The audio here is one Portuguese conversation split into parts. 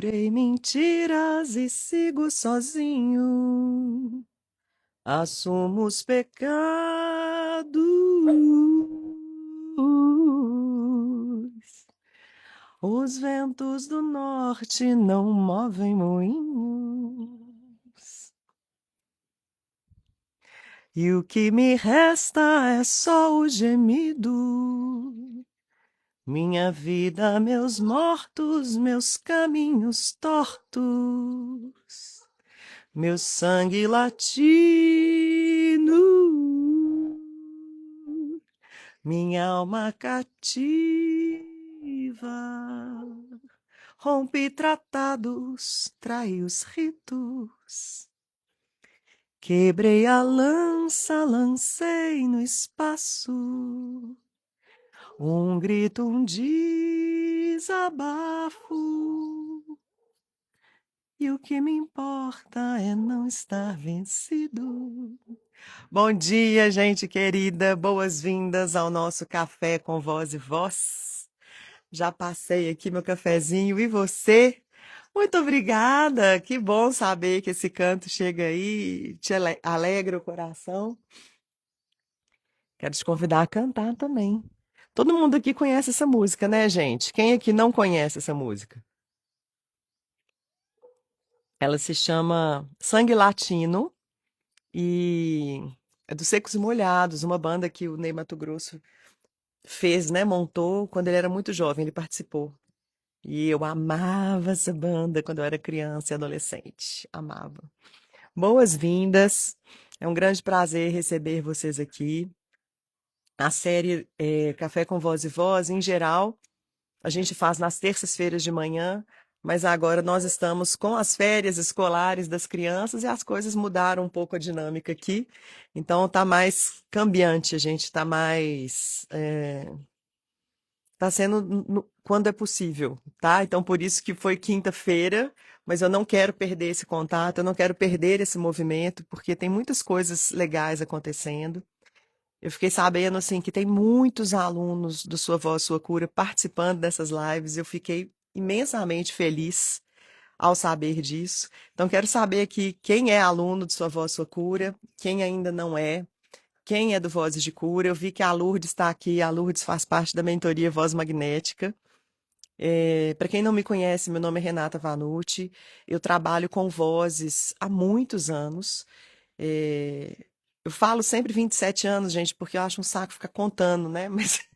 Jurei mentiras e sigo sozinho. Assumo os pecados. Os ventos do norte não movem moinhos. E o que me resta é só o gemido. Minha vida, meus mortos, meus caminhos tortos, meu sangue latino, minha alma cativa. Rompi tratados, traí os ritos, quebrei a lança, lancei no espaço. Um grito, um desabafo. E o que me importa é não estar vencido. Bom dia, gente querida. Boas-vindas ao nosso Café com Voz e Voz. Já passei aqui meu cafezinho. E você? Muito obrigada. Que bom saber que esse canto chega aí, te alegra o coração. Quero te convidar a cantar também. Todo mundo aqui conhece essa música, né, gente? Quem aqui não conhece essa música? Ela se chama Sangue Latino e é dos Secos e Molhados, uma banda que o Ney Matogrosso fez, né? Montou quando ele era muito jovem, ele participou. E eu amava essa banda quando eu era criança e adolescente. Amava. Boas-vindas. É um grande prazer receber vocês aqui. A série Café com Voz e Voz, em geral, a gente faz nas terças-feiras de manhã, mas agora nós estamos com as férias escolares das crianças e as coisas mudaram um pouco a dinâmica aqui. Então tá mais cambiante, a gente tá mais. Tá sendo quando é possível, tá? Então por isso que foi quinta-feira, mas eu não quero perder esse contato, eu não quero perder esse movimento, porque tem muitas coisas legais acontecendo. Eu fiquei sabendo assim que tem muitos alunos do Sua Voz, Sua Cura participando dessas lives. Eu fiquei imensamente feliz ao saber disso. Então quero saber aqui quem é aluno do Sua Voz, Sua Cura, quem ainda não é, quem é do Vozes de Cura. Eu vi que a Lourdes está aqui. A Lourdes faz parte da mentoria Voz Magnética. Para quem não me conhece, meu nome é Renata Vanucci. Eu trabalho com vozes há muitos anos. É, eu falo sempre 27 anos, gente, porque eu acho um saco ficar contando, né? Mas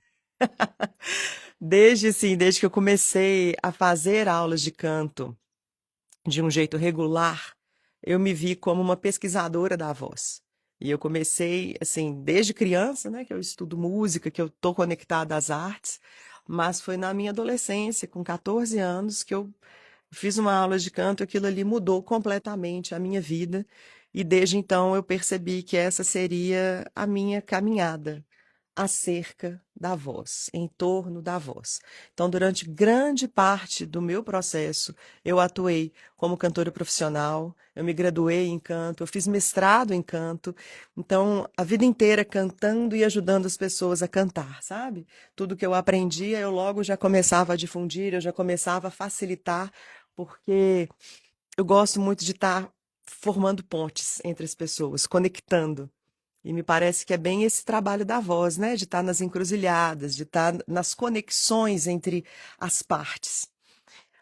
desde que eu comecei a fazer aulas de canto de um jeito regular, eu me vi como uma pesquisadora da voz. E eu comecei, assim, desde criança, né, que eu estudo música, que eu tô conectada às artes, mas foi na minha adolescência, com 14 anos, que eu fiz uma aula de canto, aquilo ali mudou completamente a minha vida, e desde então eu percebi que essa seria a minha caminhada acerca da voz, em torno da voz. Então, durante grande parte do meu processo, eu atuei como cantora profissional, eu me graduei em canto, eu fiz mestrado em canto, então, a vida inteira cantando e ajudando as pessoas a cantar, sabe? Tudo que eu aprendia, eu logo já começava a difundir, eu já começava a facilitar, porque eu gosto muito de estar formando pontes entre as pessoas, conectando. E me parece que é bem esse trabalho da voz, né? De estar nas encruzilhadas, de estar nas conexões entre as partes.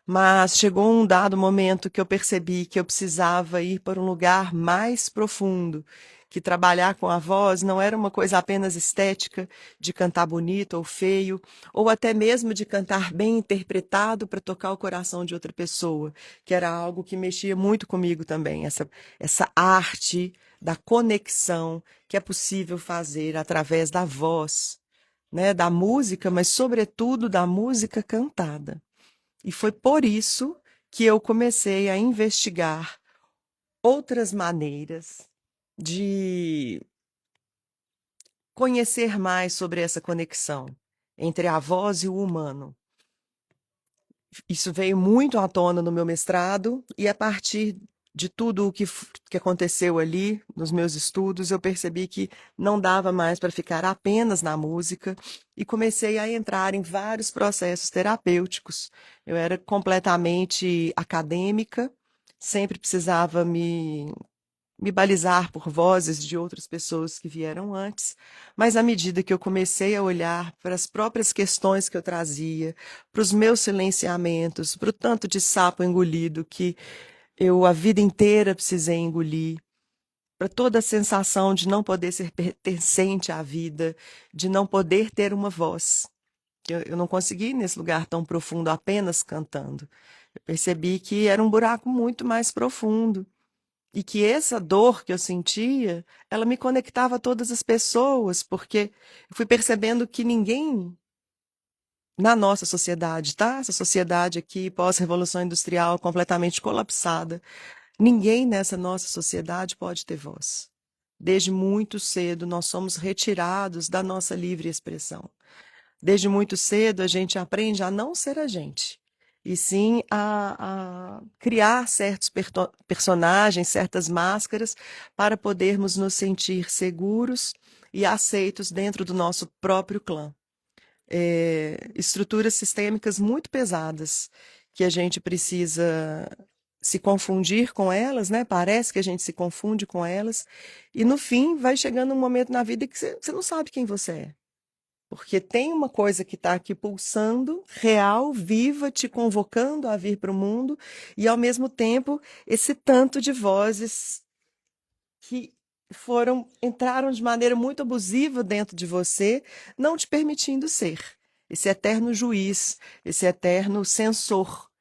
Mas chegou um dado momento que eu percebi que eu precisava ir para um lugar mais profundo, que trabalhar com a voz não era uma coisa apenas estética, de cantar bonito ou feio, ou até mesmo de cantar bem interpretado para tocar o coração de outra pessoa, que era algo que mexia muito comigo também, essa arte da conexão que é possível fazer através da voz, né, da música, mas sobretudo da música cantada. E foi por isso que eu comecei a investigar outras maneiras de conhecer mais sobre essa conexão entre a voz e o humano. Isso veio muito à tona no meu mestrado, e a partir de tudo o que aconteceu ali nos meus estudos, eu percebi que não dava mais para ficar apenas na música e comecei a entrar em vários processos terapêuticos. Eu era completamente acadêmica, sempre precisava me balizar por vozes de outras pessoas que vieram antes, mas à medida que eu comecei a olhar para as próprias questões que eu trazia, para os meus silenciamentos, para o tanto de sapo engolido que eu a vida inteira precisei engolir, para toda a sensação de não poder ser pertencente à vida, de não poder ter uma voz. Eu não consegui ir nesse lugar tão profundo apenas cantando. Eu percebi que era um buraco muito mais profundo e que essa dor que eu sentia, ela me conectava a todas as pessoas, porque eu fui percebendo que ninguém na nossa sociedade, tá? Essa sociedade aqui, pós-revolução industrial, completamente colapsada, ninguém nessa nossa sociedade pode ter voz. Desde muito cedo, nós somos retirados da nossa livre expressão. Desde muito cedo, a gente aprende a não ser a gente, e sim a criar certos personagens, certas máscaras, para podermos nos sentir seguros e aceitos dentro do nosso próprio clã. Estruturas sistêmicas muito pesadas, que a gente precisa se confundir com elas, né? Parece que a gente se confunde com elas, e no fim vai chegando um momento na vida que você não sabe quem você é. Porque tem uma coisa que está aqui pulsando, real, viva, te convocando a vir para o mundo, e ao mesmo tempo esse tanto de vozes que entraram de maneira muito abusiva dentro de você, não te permitindo ser. Esse eterno juiz, esse eterno censor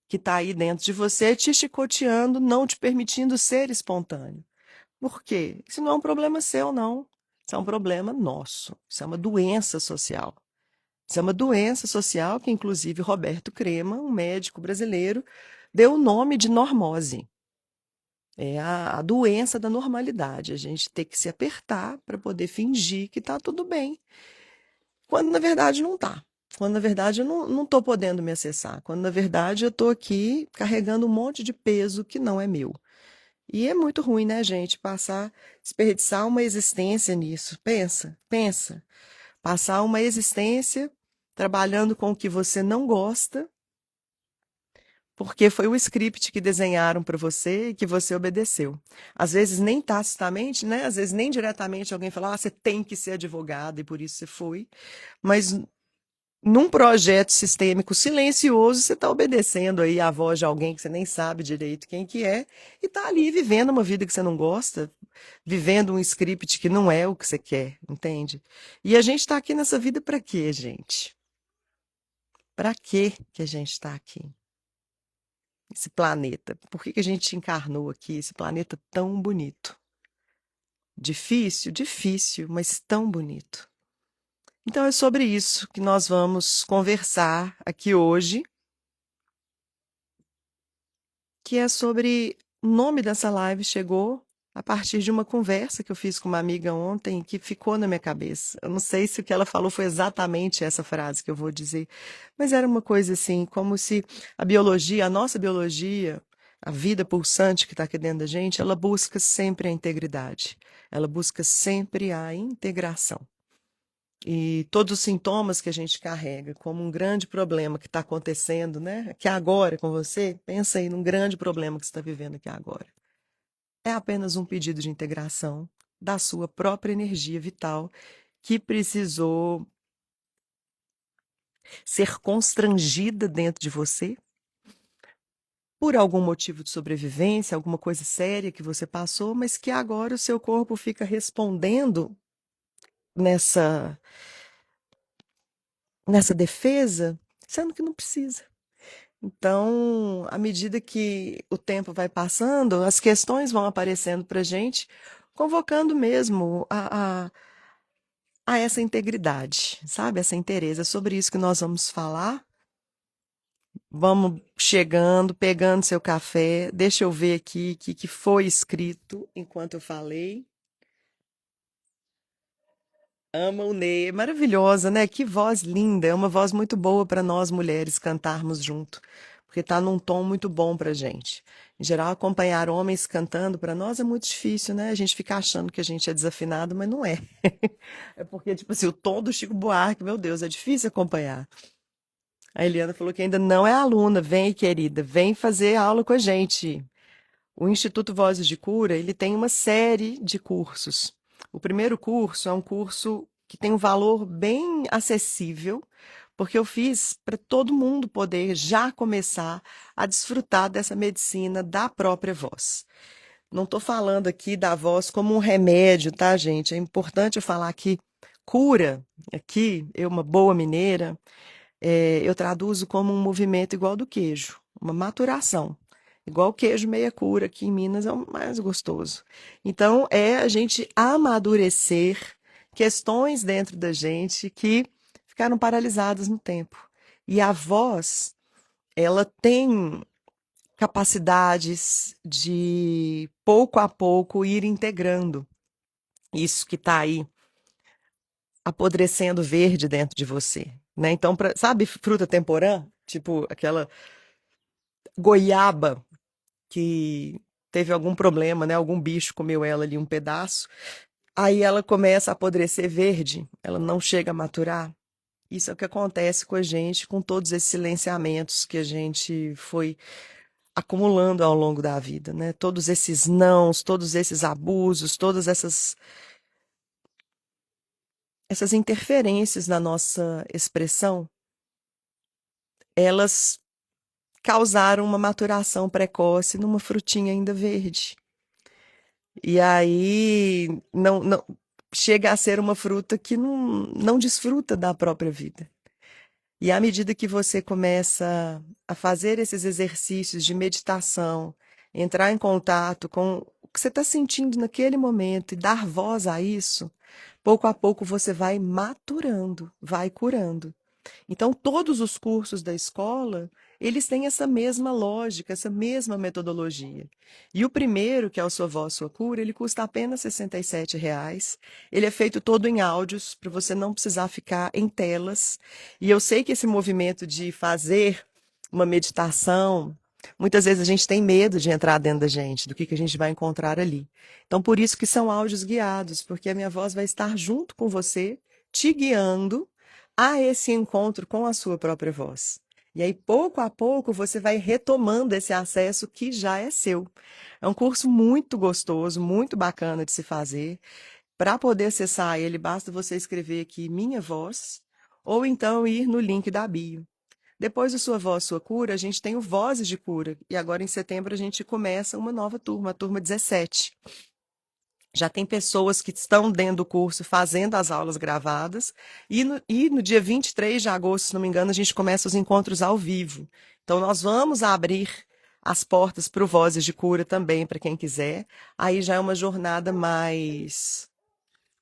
que está aí dentro de você, te chicoteando, não te permitindo ser espontâneo. Por quê? Isso não é um problema seu, não. Isso é um problema nosso. Isso é uma doença social. Isso é uma doença social que, inclusive, Roberto Crema, um médico brasileiro, deu o nome de normose. É a doença da normalidade. A gente tem que se apertar para poder fingir que está tudo bem, quando na verdade não está. Quando na verdade eu não estou podendo me acessar. Quando na verdade eu estou aqui carregando um monte de peso que não é meu. E é muito ruim, né, gente, desperdiçar uma existência nisso. Pensa, pensa. Passar uma existência trabalhando com o que você não gosta, porque foi o script que desenharam para você e que você obedeceu. Às vezes nem tacitamente, né? Às vezes nem diretamente alguém fala, você tem que ser advogado e por isso você foi. Mas num projeto sistêmico silencioso, você está obedecendo aí a voz de alguém que você nem sabe direito quem que é, e está ali vivendo uma vida que você não gosta, vivendo um script que não é o que você quer, entende? E a gente está aqui nessa vida para quê, gente? Para quê que a gente está aqui? Esse planeta. Por que que a gente encarnou aqui, esse planeta tão bonito? Difícil, difícil, mas tão bonito. Então é sobre isso que nós vamos conversar aqui hoje, que é sobre o nome dessa live chegou a partir de uma conversa que eu fiz com uma amiga ontem que ficou na minha cabeça. Eu não sei se o que ela falou foi exatamente essa frase que eu vou dizer, mas era uma coisa assim, como se a biologia, a nossa biologia, a vida pulsante que está aqui dentro da gente, ela busca sempre a integridade, ela busca sempre a integração. E todos os sintomas que a gente carrega, como um grande problema que está acontecendo, né? Aqui agora com você, pensa aí num grande problema que você está vivendo aqui agora. É apenas um pedido de integração da sua própria energia vital que precisou ser constrangida dentro de você por algum motivo de sobrevivência, alguma coisa séria que você passou, mas que agora o seu corpo fica respondendo nessa defesa, sendo que não precisa. Então, à medida que o tempo vai passando, as questões vão aparecendo para a gente, convocando mesmo a essa integridade, sabe? Essa inteireza. É sobre isso que nós vamos falar. Vamos chegando, pegando seu café. Deixa eu ver aqui o que foi escrito enquanto eu falei. Ama o Ney, maravilhosa, né? Que voz linda, é uma voz muito boa para nós mulheres cantarmos junto. porque está num tom muito bom pra gente. Em geral, acompanhar homens cantando para nós é muito difícil, né? A gente fica achando que a gente é desafinado, mas não é. É porque, tipo assim, o tom do Chico Buarque, meu Deus, é difícil acompanhar. A Eliana falou que ainda não é aluna. Vem, querida, vem fazer aula com a gente. O Instituto Vozes de Cura, ele tem uma série de cursos. O primeiro curso é um curso que tem um valor bem acessível, porque eu fiz para todo mundo poder já começar a desfrutar dessa medicina da própria voz. Não estou falando aqui da voz como um remédio, tá, gente? É importante eu falar que cura, aqui, eu, uma boa mineira, eu traduzo como um movimento igual do queijo, uma maturação. Igual o queijo meia cura, aqui em Minas é o mais gostoso. Então, é a gente amadurecer questões dentro da gente que ficaram paralisadas no tempo. E a voz, ela tem capacidades de, pouco a pouco, ir integrando isso que está aí apodrecendo verde dentro de você, né? Então, sabe fruta temporã? Tipo aquela goiaba que teve algum problema, né? Algum bicho comeu ela ali um pedaço. Aí ela começa a apodrecer verde, ela não chega a maturar. Isso é o que acontece com a gente, com todos esses silenciamentos que a gente foi acumulando ao longo da vida, né? Todos esses nãos, todos esses abusos, todas essas interferências na nossa expressão, elas causaram uma maturação precoce numa frutinha ainda verde. E aí não chega a ser uma fruta que não desfruta da própria vida. E à medida que você começa a fazer esses exercícios de meditação, entrar em contato com o que você está sentindo naquele momento e dar voz a isso, pouco a pouco você vai maturando, vai curando. Então, todos os cursos da escola, eles têm essa mesma lógica, essa mesma metodologia. E o primeiro, que é o Sua Voz, Sua Cura, ele custa apenas R$ 67. Ele é feito todo em áudios, para você não precisar ficar em telas. E eu sei que esse movimento de fazer uma meditação, muitas vezes a gente tem medo de entrar dentro da gente, do que a gente vai encontrar ali. Então, por isso que são áudios guiados, porque a minha voz vai estar junto com você, te guiando a esse encontro com a sua própria voz. E aí, pouco a pouco, você vai retomando esse acesso que já é seu. É um curso muito gostoso, muito bacana de se fazer. Para poder acessar ele, basta você escrever aqui Minha Voz, ou então ir no link da bio. Depois do Sua Voz, Sua Cura, a gente tem o Vozes de Cura. E agora, em setembro, a gente começa uma nova turma, a turma 17. Já tem pessoas que estão dentro do curso fazendo as aulas gravadas. E no dia 23 de agosto, se não me engano, a gente começa os encontros ao vivo. Então, nós vamos abrir as portas para o Vozes de Cura também, para quem quiser. Aí já é uma jornada mais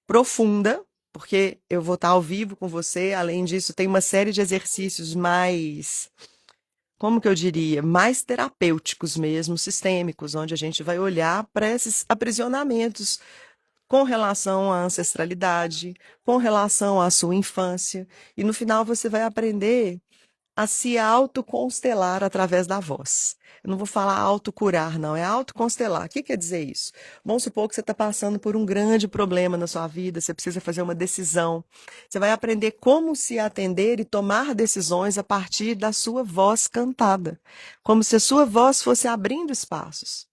profunda, porque eu vou estar ao vivo com você. Além disso, tem uma série de exercícios mais, como que eu diria, mais terapêuticos mesmo, sistêmicos, onde a gente vai olhar para esses aprisionamentos com relação à ancestralidade, com relação à sua infância, e no final você vai aprender a se autoconstelar através da voz. Eu não vou falar autocurar, não, é autoconstelar. O que quer dizer isso? Vamos supor que você está passando por um grande problema na sua vida, você precisa fazer uma decisão. Você vai aprender como se atender e tomar decisões a partir da sua voz cantada, como se a sua voz fosse abrindo espaços.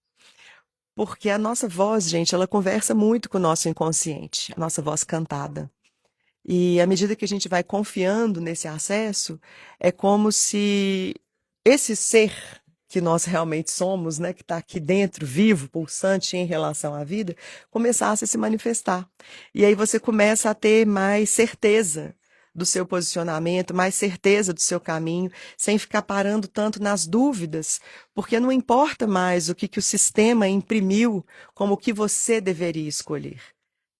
Porque a nossa voz, gente, ela conversa muito com o nosso inconsciente, a nossa voz cantada. E à medida que a gente vai confiando nesse acesso, é como se esse ser que nós realmente somos, né, que está aqui dentro, vivo, pulsante em relação à vida, começasse a se manifestar. E aí você começa a ter mais certeza do seu posicionamento, mais certeza do seu caminho, sem ficar parando tanto nas dúvidas, porque não importa mais o que o sistema imprimiu como o que você deveria escolher.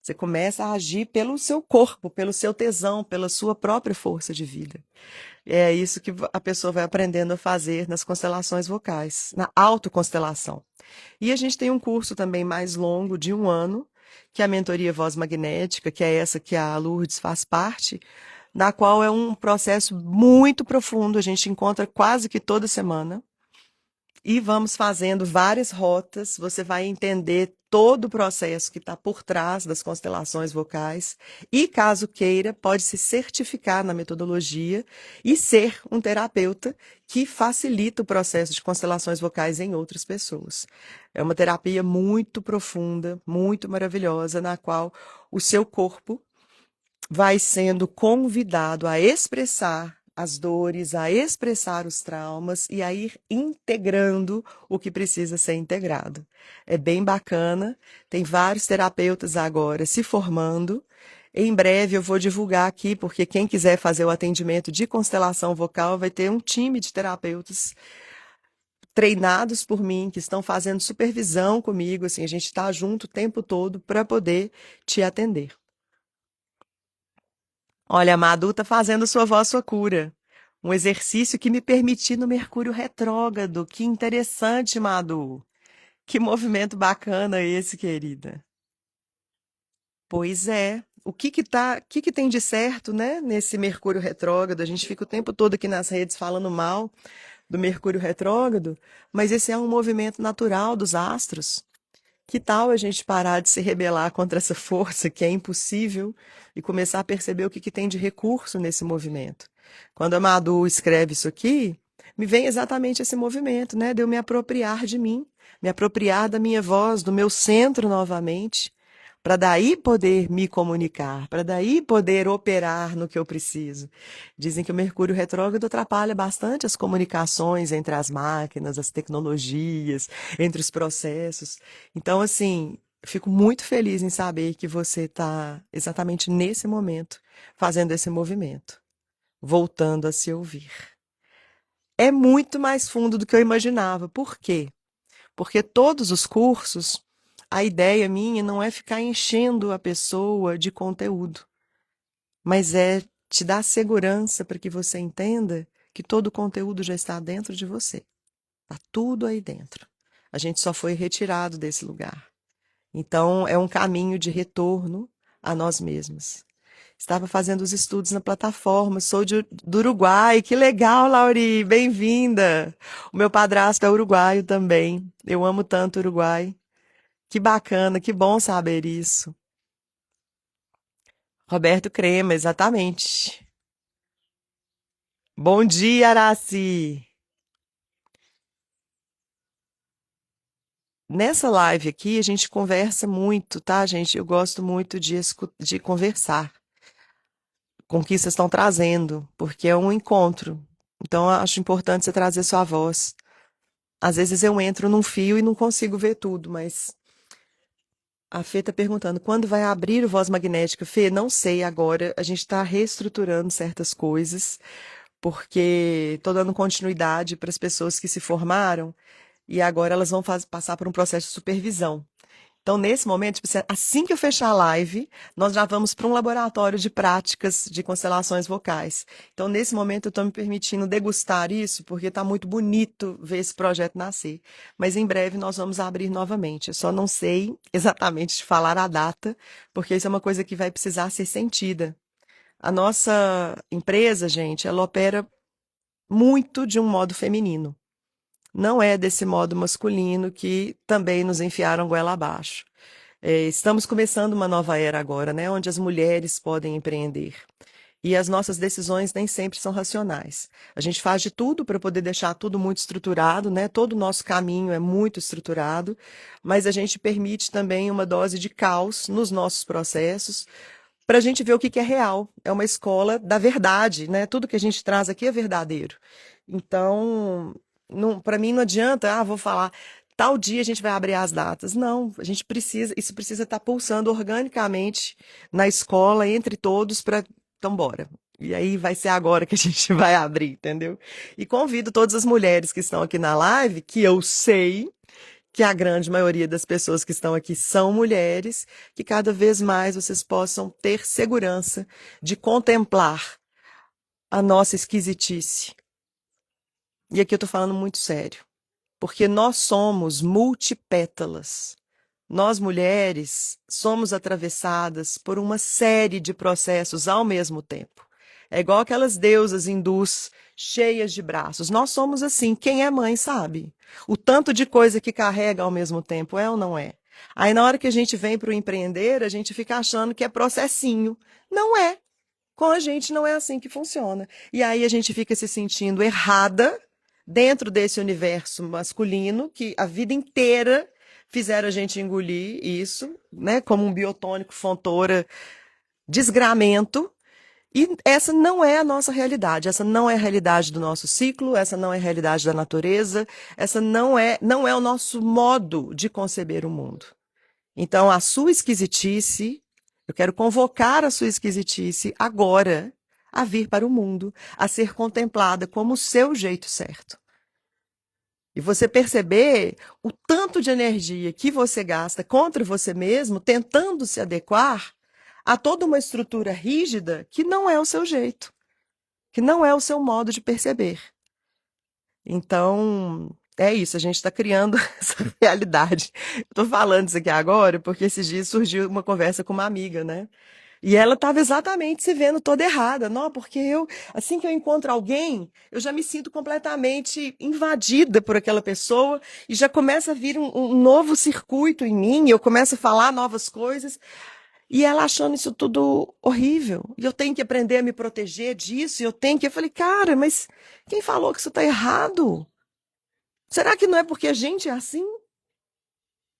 Você começa a agir pelo seu corpo, pelo seu tesão, pela sua própria força de vida. É isso que a pessoa vai aprendendo a fazer nas constelações vocais, na autoconstelação. E a gente tem um curso também mais longo, de 1 ano, que é a mentoria Voz Magnética, que é essa que a Lourdes faz parte, na qual é um processo muito profundo, a gente encontra quase que toda semana. e vamos fazendo várias rotas. Você vai entender todo o processo que está por trás das constelações vocais e, caso queira, pode se certificar na metodologia e ser um terapeuta que facilita o processo de constelações vocais em outras pessoas. É uma terapia muito profunda, muito maravilhosa, na qual o seu corpo vai sendo convidado a expressar as dores, a expressar os traumas e a ir integrando o que precisa ser integrado. É bem bacana, tem vários terapeutas agora se formando. Em breve eu vou divulgar aqui, porque quem quiser fazer o atendimento de constelação vocal vai ter um time de terapeutas treinados por mim, que estão fazendo supervisão comigo, assim, a gente está junto o tempo todo para poder te atender. Olha, a Madu tá fazendo sua voz, sua cura. Um exercício que me permiti no Mercúrio retrógrado. Que interessante, Madu. Que movimento bacana esse, querida. Pois é. O que tem de certo, né, nesse Mercúrio retrógrado? A gente fica o tempo todo aqui nas redes falando mal do Mercúrio retrógrado, mas esse é um movimento natural dos astros. Que tal a gente parar de se rebelar contra essa força que é impossível e começar a perceber o que tem de recurso nesse movimento? Quando a Madu escreve isso aqui, me vem exatamente esse movimento, né? De eu me apropriar de mim, me apropriar da minha voz, do meu centro novamente, para daí poder me comunicar, para daí poder operar no que eu preciso. Dizem que o Mercúrio retrógrado atrapalha bastante as comunicações entre as máquinas, as tecnologias, entre os processos. Então, assim, fico muito feliz em saber que você está exatamente nesse momento fazendo esse movimento, voltando a se ouvir. É muito mais fundo do que eu imaginava. Por quê? Porque todos os cursos, a ideia minha não é ficar enchendo a pessoa de conteúdo, mas é te dar segurança para que você entenda que todo o conteúdo já está dentro de você. Está tudo aí dentro. A gente só foi retirado desse lugar. Então, é um caminho de retorno a nós mesmos. Estava fazendo os estudos na plataforma, sou do Uruguai. Que legal, Lauri, bem-vinda. O meu padrasto é uruguaio também. Eu amo tanto o Uruguai. Que bacana, que bom saber isso. Roberto Crema, exatamente. Bom dia, Araci. Nessa live aqui a gente conversa muito, tá, gente? Eu gosto muito de conversar com o que vocês estão trazendo, porque é um encontro. Então, eu acho importante você trazer sua voz. Às vezes eu entro num fio e não consigo ver tudo, mas a Fê está perguntando quando vai abrir o Voz Magnética. Fê, não sei agora. A gente está reestruturando certas coisas, porque estou dando continuidade para as pessoas que se formaram e agora elas vão passar por um processo de supervisão. Então, nesse momento, tipo, assim que eu fechar a live, nós já vamos para um laboratório de práticas de constelações vocais. Então, nesse momento, eu estou me permitindo degustar isso, porque está muito bonito ver esse projeto nascer. Mas em breve nós vamos abrir novamente. Eu só não sei exatamente te falar a data, porque isso é uma coisa que vai precisar ser sentida. A nossa empresa, gente, ela opera muito de um modo feminino. Não é desse modo masculino que também nos enfiaram goela abaixo. Estamos começando uma nova era agora, né, onde as mulheres podem empreender. E as nossas decisões nem sempre são racionais. A gente faz de tudo para poder deixar tudo muito estruturado, né? Todo o nosso caminho é muito estruturado, mas a gente permite também uma dose de caos nos nossos processos, para a gente ver o que é real. É uma escola da verdade, né? Tudo que a gente traz aqui é verdadeiro. Então, para mim não adianta, vou falar, tal dia a gente vai abrir as datas. Não, a gente precisa, isso precisa estar pulsando organicamente na escola, entre todos, para. Então, bora. E aí vai ser agora que a gente vai abrir, entendeu? E convido todas as mulheres que estão aqui na live, que eu sei que a grande maioria das pessoas que estão aqui são mulheres, que cada vez mais vocês possam ter segurança de contemplar a nossa esquisitice. E aqui eu estou falando muito sério, porque nós somos multipétalas. Nós, mulheres, somos atravessadas por uma série de processos ao mesmo tempo. É igual aquelas deusas hindus cheias de braços. Nós somos assim. Quem é mãe sabe. O tanto de coisa que carrega ao mesmo tempo, é ou não é? Aí na hora que a gente vem para o empreender, a gente fica achando que é processinho. Não é. Com a gente não é assim que funciona. E aí a gente fica se sentindo errada dentro desse universo masculino que a vida inteira fizeram a gente engolir isso, né, como um biotônico, fontora, desgramento. E essa não é a nossa realidade, essa não é a realidade do nosso ciclo, essa não é a realidade da natureza, essa não é o nosso modo de conceber o mundo. Então, a sua esquisitice, eu quero convocar a sua esquisitice agora a vir para o mundo, a ser contemplada como o seu jeito certo. E você perceber o tanto de energia que você gasta contra você mesmo, tentando se adequar a toda uma estrutura rígida que não é o seu jeito, que não é o seu modo de perceber. Então, é isso, a gente está criando essa realidade. Estou falando isso aqui agora porque esses dias surgiu uma conversa com uma amiga, né? E ela estava exatamente se vendo toda errada, não? Porque assim que eu encontro alguém, eu já me sinto completamente invadida por aquela pessoa e já começa a vir um novo circuito em mim, eu começo a falar novas coisas. E ela achando isso tudo horrível. E eu tenho que aprender a me proteger disso. E eu tenho que. Eu falei, cara, mas quem falou que isso está errado? Será que não é porque a gente é assim?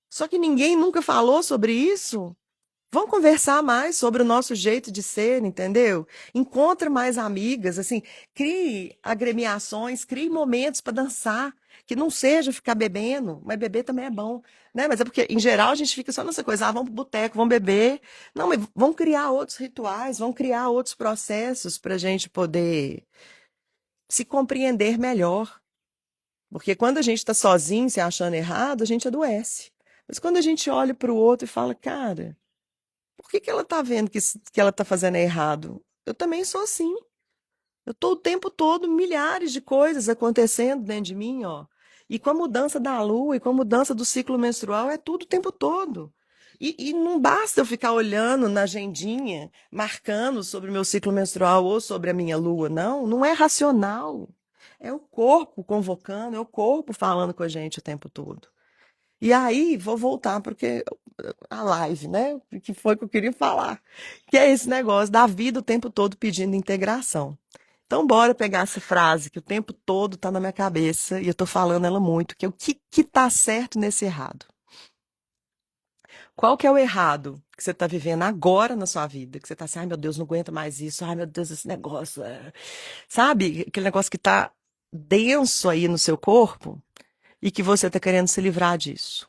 Só que ninguém nunca falou sobre isso? Vamos conversar mais sobre o nosso jeito de ser, entendeu? Encontre mais amigas, assim, crie agremiações, crie momentos para dançar, que não seja ficar bebendo, mas beber também é bom, né? Mas é porque, em geral, a gente fica só nessa coisa, vamos pro boteco, vamos beber. Não, mas vamos criar outros rituais, vamos criar outros processos para a gente poder se compreender melhor. Porque quando a gente está sozinho, se achando errado, a gente adoece. Mas quando a gente olha para o outro e fala, cara. Por que ela tá vendo que ela tá fazendo errado? Eu também sou assim. Eu tô o tempo todo, milhares de coisas acontecendo dentro de mim, ó. E com a mudança da lua e com a mudança do ciclo menstrual, é tudo o tempo todo. E não basta eu ficar olhando na agendinha, marcando sobre o meu ciclo menstrual ou sobre a minha lua, não. Não é racional. É o corpo convocando, é o corpo falando com a gente o tempo todo. E aí, vou voltar porque a live, né? Que foi que eu queria falar. Que é esse negócio da vida o tempo todo pedindo integração. Então, bora pegar essa frase que o tempo todo tá na minha cabeça e eu tô falando ela muito, que é o que tá certo nesse errado. Qual que é o errado que você tá vivendo agora na sua vida? Que você tá assim, ai meu Deus, não aguento mais isso, ai meu Deus, esse negócio. Sabe? Aquele negócio que tá denso aí no seu corpo e que você tá querendo se livrar disso.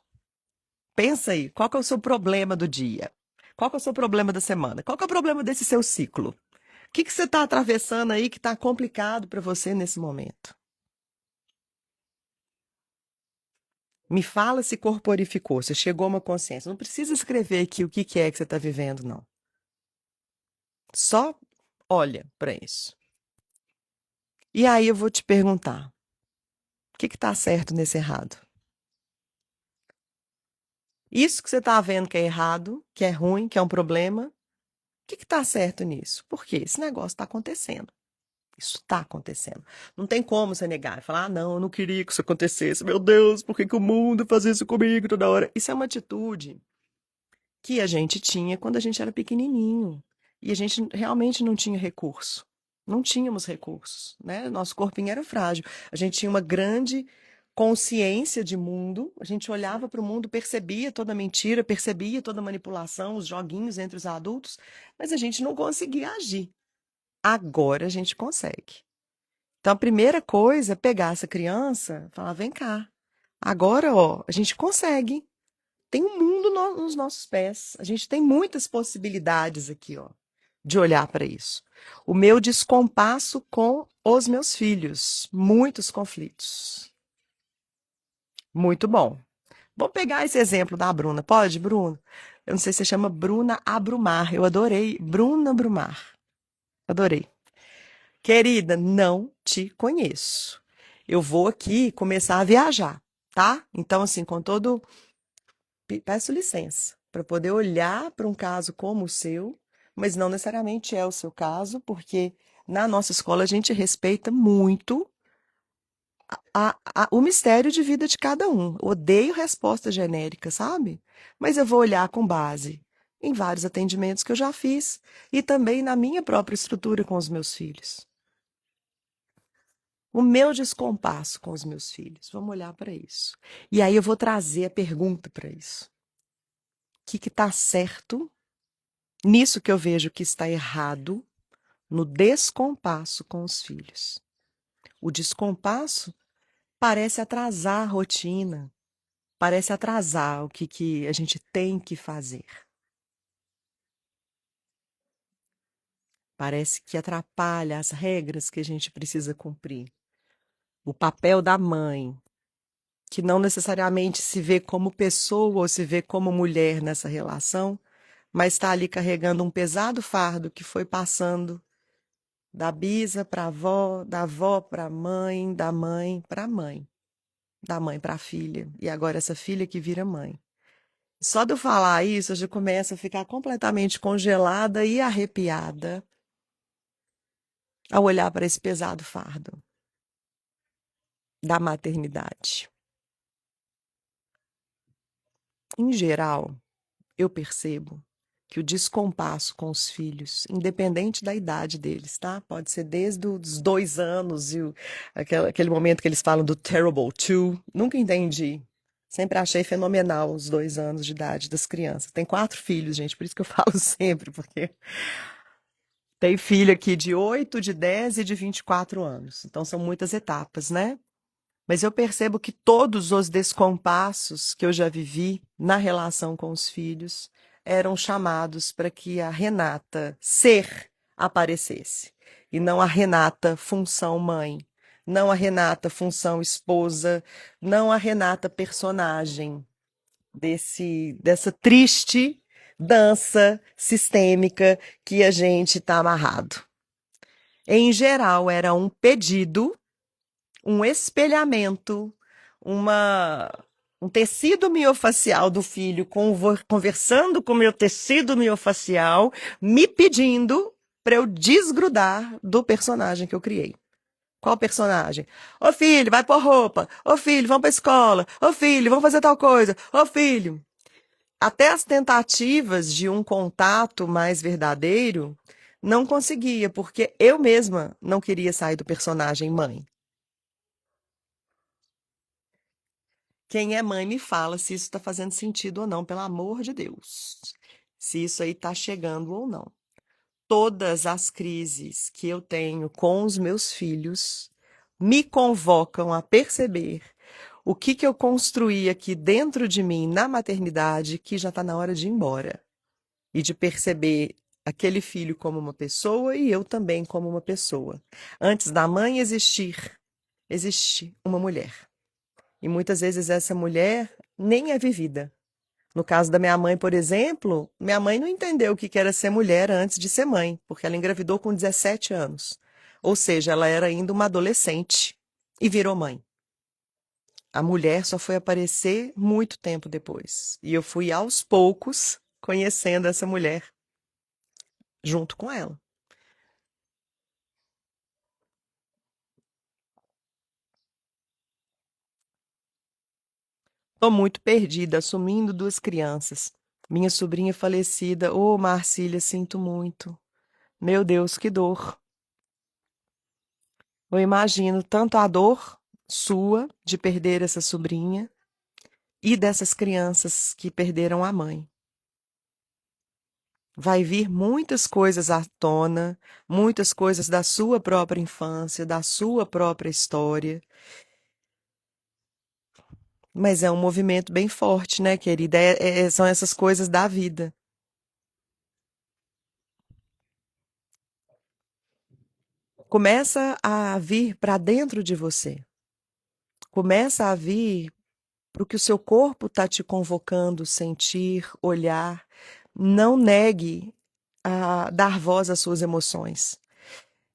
Pensa aí, qual que é o seu problema do dia? Qual que é o seu problema da semana? Qual que é o problema desse seu ciclo? O que você está atravessando aí que está complicado para você nesse momento? Me fala se corporificou, se chegou a uma consciência. Não precisa escrever aqui o que é que você está vivendo, não. Só olha para isso. E aí eu vou te perguntar: o que está certo nesse errado? Isso que você está vendo que é errado, que é ruim, que é um problema, o que está certo nisso? Por quê? Esse negócio está acontecendo. Isso está acontecendo. Não tem como você negar. Falar, não, eu não queria que isso acontecesse. Meu Deus, por que que o mundo faz isso comigo toda hora? Isso é uma atitude que a gente tinha quando a gente era pequenininho. E a gente realmente não tinha recurso. Não tínhamos recursos, né? Nosso corpinho era frágil. A gente tinha uma grande consciência de mundo. A gente olhava para o mundo, percebia toda a mentira, percebia toda a manipulação, os joguinhos entre os adultos, mas a gente não conseguia agir. Agora a gente consegue. Então, a primeira coisa é pegar essa criança e falar: vem cá, agora, ó, a gente consegue. Tem um mundo nos nossos pés. A gente tem muitas possibilidades aqui, ó, de olhar para isso. O meu descompasso com os meus filhos. Muitos conflitos. Muito bom. Vou pegar esse exemplo da Bruna. Pode, Bruno? Eu não sei se você chama Bruna Abrumar. Eu adorei. Bruna Abrumar. Adorei. Querida, não te conheço. Eu vou aqui começar a viajar, tá? Então, assim, com todo. Peço licença para poder olhar para um caso como o seu, mas não necessariamente é o seu caso, porque Na nossa escola, a gente respeita muito o mistério de vida de cada um. Odeio resposta genérica, sabe? Mas eu vou olhar com base em vários atendimentos que eu já fiz e também na minha própria estrutura com os meus filhos. O meu descompasso com os meus filhos. Vamos olhar para isso. E aí eu vou trazer a pergunta para isso. O que está certo nisso que eu vejo que está errado no descompasso com os filhos? O descompasso parece atrasar a rotina, parece atrasar o que a gente tem que fazer. Parece que atrapalha as regras que a gente precisa cumprir. O papel da mãe, que não necessariamente se vê como pessoa ou se vê como mulher nessa relação, mas está ali carregando um pesado fardo que foi passando da bisa para a avó, da avó para a mãe, da mãe para a mãe, da mãe para a filha, e agora essa filha que vira mãe. Só de eu falar isso, eu já começo a ficar completamente congelada e arrepiada ao olhar para esse pesado fardo da maternidade. Em geral, eu percebo que o descompasso com os filhos, independente da idade deles, tá? Pode ser desde os 2 anos e aquele momento que eles falam do terrible two. Nunca entendi. Sempre achei fenomenal os 2 anos de idade das crianças. Tem 4 filhos, gente, por isso que eu falo sempre, porque tem filho aqui de 8, de 10 e de 24 anos. Então são muitas etapas, né? Mas eu percebo que todos os descompassos que eu já vivi na relação com os filhos eram chamados para que a Renata ser aparecesse. E não a Renata função mãe, não a Renata função esposa, não a Renata personagem dessa triste dança sistêmica que a gente está amarrado. Em geral, era um pedido, um espelhamento, uma, um tecido miofacial do filho conversando com o meu tecido miofacial, me pedindo para eu desgrudar do personagem que eu criei. Qual personagem? Ô filho, vai pôr roupa. Ô filho, vamos pra escola. Ô filho, vamos fazer tal coisa. Ô filho. Até as tentativas de um contato mais verdadeiro não conseguia, porque eu mesma não queria sair do personagem mãe. Quem é mãe me fala se isso está fazendo sentido ou não, pelo amor de Deus. Se isso aí está chegando ou não. Todas as crises que eu tenho com os meus filhos me convocam a perceber o que eu construí aqui dentro de mim na maternidade que já está na hora de ir embora. E de perceber aquele filho como uma pessoa e eu também como uma pessoa. Antes da mãe existir, existe uma mulher. E muitas vezes essa mulher nem é vivida. No caso da minha mãe, por exemplo, minha mãe não entendeu o que era ser mulher antes de ser mãe, porque ela engravidou com 17 anos. Ou seja, ela era ainda uma adolescente e virou mãe. A mulher só foi aparecer muito tempo depois. E eu fui aos poucos conhecendo essa mulher junto com ela. Estou muito perdida, assumindo 2 crianças. Minha sobrinha falecida. Ô, Marcília, sinto muito. Meu Deus, que dor. Eu imagino tanto a dor sua de perder essa sobrinha e dessas crianças que perderam a mãe. Vai vir muitas coisas à tona, muitas coisas da sua própria infância, da sua própria história. Mas é um movimento bem forte, né, querida? São essas coisas da vida. Começa a vir para dentro de você. Começa a vir para o que o seu corpo está te convocando, sentir, olhar. Não negue a dar voz às suas emoções.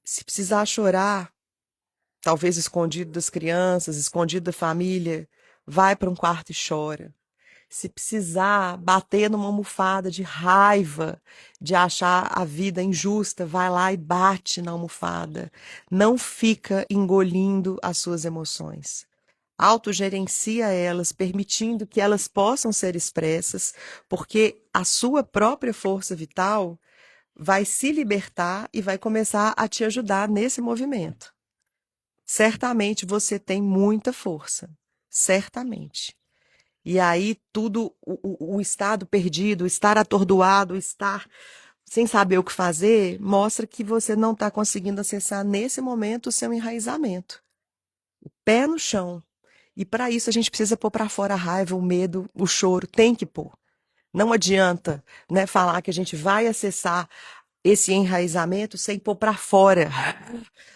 Se precisar chorar, talvez escondido das crianças, escondido da família, vai para um quarto e chora. Se precisar bater numa almofada de raiva, de achar a vida injusta, vai lá e bate na almofada. Não fica engolindo as suas emoções. Autogerencia elas, permitindo que elas possam ser expressas, porque a sua própria força vital vai se libertar e vai começar a te ajudar nesse movimento. Certamente você tem muita força, certamente. E aí tudo, o estado perdido, o estar atordoado, o estar sem saber o que fazer, mostra que você não está conseguindo acessar nesse momento o seu enraizamento. Pé no chão. E para isso a gente precisa pôr para fora a raiva, o medo, o choro, tem que pôr. Não adianta, né, falar que a gente vai acessar esse enraizamento sem pôr para fora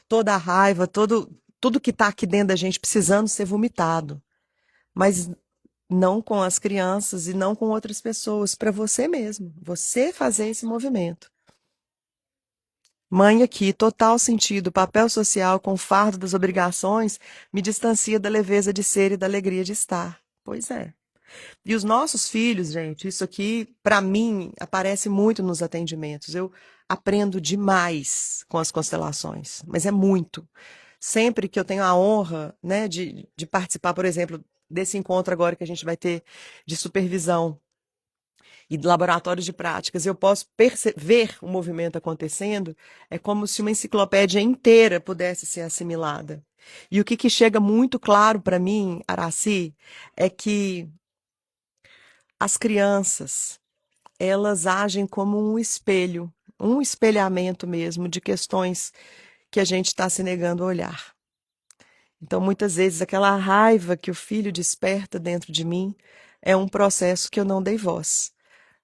toda a raiva, tudo que está aqui dentro da gente precisando ser vomitado. Mas não com as crianças e não com outras pessoas, para você mesmo, você fazer esse movimento. Mãe aqui, total sentido, papel social com o fardo das obrigações me distancia da leveza de ser e da alegria de estar. Pois é. E os nossos filhos, gente, isso aqui, para mim, aparece muito nos atendimentos. Eu aprendo demais com as constelações, mas é muito. Sempre que eu tenho a honra, né, de participar, por exemplo, desse encontro agora que a gente vai ter de supervisão e de laboratórios de práticas, eu posso ver o movimento acontecendo, é como se uma enciclopédia inteira pudesse ser assimilada. E o que chega muito claro para mim, Araci, é que as crianças, elas agem como um espelhamento mesmo de questões que a gente está se negando a olhar. Então, muitas vezes, aquela raiva que o filho desperta dentro de mim é um processo que eu não dei voz.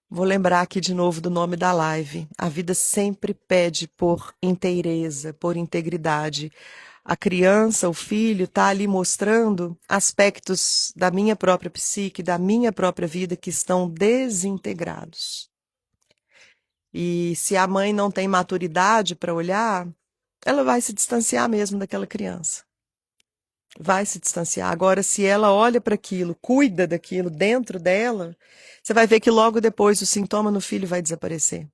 Vou lembrar aqui de novo do nome da live. A vida sempre pede por inteireza, por integridade. A criança, o filho, está ali mostrando aspectos da minha própria psique, da minha própria vida que estão desintegrados. E se a mãe não tem maturidade para olhar, ela vai se distanciar mesmo daquela criança. Vai se distanciar. Agora, se ela olha para aquilo, cuida daquilo dentro dela, você vai ver que logo depois o sintoma no filho vai desaparecer.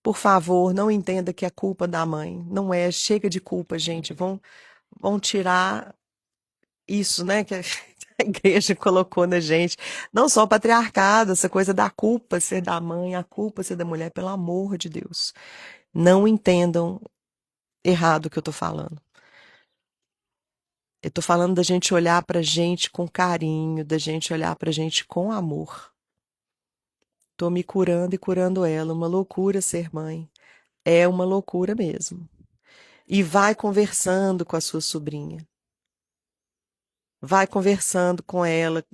Por favor, não entenda que é culpa da mãe. Não é, chega de culpa, gente. Vão tirar isso, né, que a a igreja colocou na gente. Não só o patriarcado, essa coisa da culpa ser da mãe, a culpa ser da mulher, pelo amor de Deus. Não entendam errado o que eu tô falando. Eu tô falando da gente olhar pra gente com carinho, da gente olhar pra gente com amor. Tô me curando e curando ela. Uma loucura ser mãe. É uma loucura mesmo. E vai conversando com a sua sobrinha. Vai conversando com ela,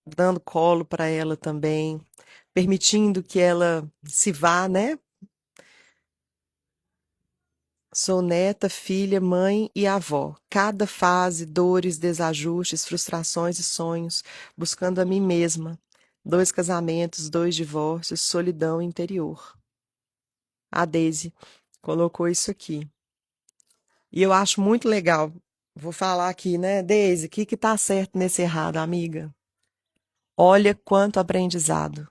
dando colo para ela também, permitindo que ela se vá, né? Sou neta, filha, mãe e avó. Cada fase, dores, desajustes, frustrações e sonhos, buscando a mim mesma. 2 casamentos, 2 divórcios, solidão interior. A Daisy colocou isso aqui. E eu acho muito legal. Vou falar aqui, né, Daisy, o que que tá certo nesse errado, amiga? Olha quanto aprendizado.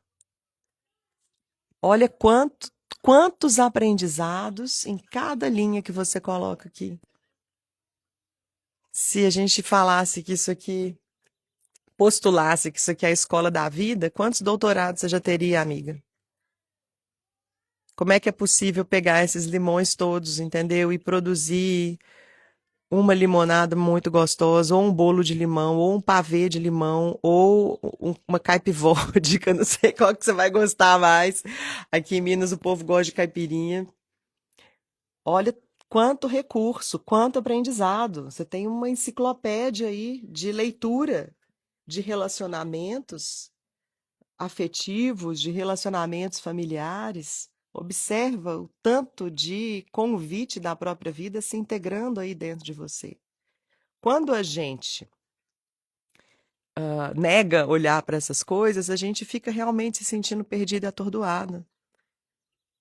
Olha quantos aprendizados em cada linha que você coloca aqui. Se a gente falasse que isso aqui, postulasse que isso aqui é a escola da vida, quantos doutorados você já teria, amiga? Como é que é possível pegar esses limões todos, entendeu? E produzir uma limonada muito gostosa, ou um bolo de limão, ou um pavê de limão, ou uma caipivódica, não sei qual que você vai gostar mais. Aqui em Minas o povo gosta de caipirinha. Olha quanto recurso, quanto aprendizado. Você tem uma enciclopédia aí de leitura de relacionamentos afetivos, de relacionamentos familiares. Observa o tanto de convite da própria vida se integrando aí dentro de você. Quando a gente nega olhar para essas coisas, a gente fica realmente se sentindo perdida e atordoada.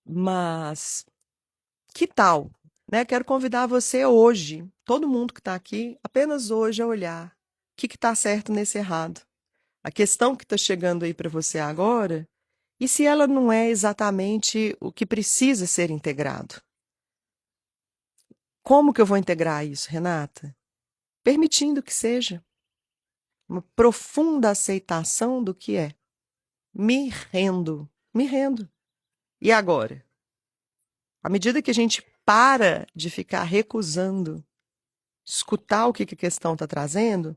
Mas que tal, né? Quero convidar você hoje, todo mundo que está aqui, apenas hoje a olhar o que está certo nesse errado. A questão que está chegando aí para você agora, e se ela não é exatamente o que precisa ser integrado? Como que eu vou integrar isso, Renata? Permitindo que seja uma profunda aceitação do que é. Me rendo, me rendo. E agora? À medida que a gente para de ficar recusando escutar o que que a questão está trazendo,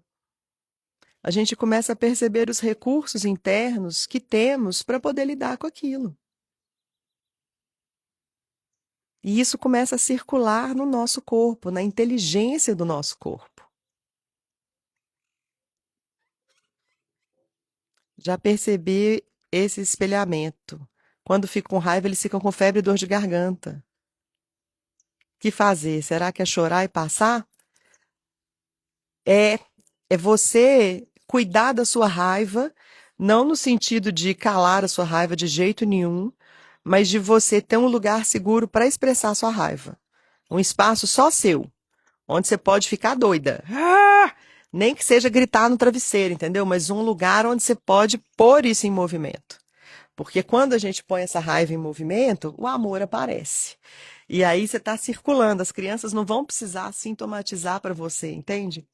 a gente começa a perceber os recursos internos que temos para poder lidar com aquilo. E isso começa a circular no nosso corpo, na inteligência do nosso corpo. Já percebi esse espelhamento. Quando fico com raiva, eles ficam com febre e dor de garganta. O que fazer? Será que é chorar e passar? É, é você cuidar da sua raiva, não no sentido de calar a sua raiva de jeito nenhum, mas de você ter um lugar seguro para expressar a sua raiva. Um espaço só seu, onde você pode ficar doida. Nem que seja gritar no travesseiro, entendeu? Mas um lugar onde você pode pôr isso em movimento. Porque quando a gente põe essa raiva em movimento, o amor aparece. E aí você está circulando, as crianças não vão precisar sintomatizar para você, entende?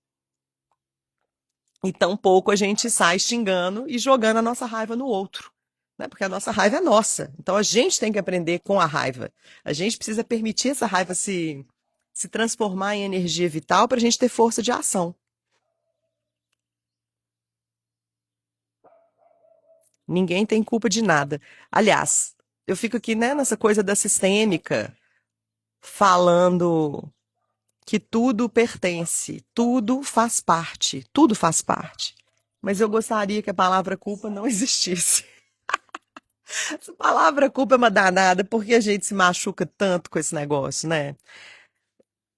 E tampouco a gente sai xingando e jogando a nossa raiva no outro, né? Porque a nossa raiva é nossa. Então a gente tem que aprender com a raiva. A gente precisa permitir essa raiva se transformar em energia vital para a gente ter força de ação. Ninguém tem culpa de nada. Aliás, eu fico aqui, né, nessa coisa da sistêmica, falando que tudo pertence, tudo faz parte, tudo faz parte. Mas eu gostaria que a palavra culpa não existisse. Essa palavra culpa é uma danada, porque a gente se machuca tanto com esse negócio, né?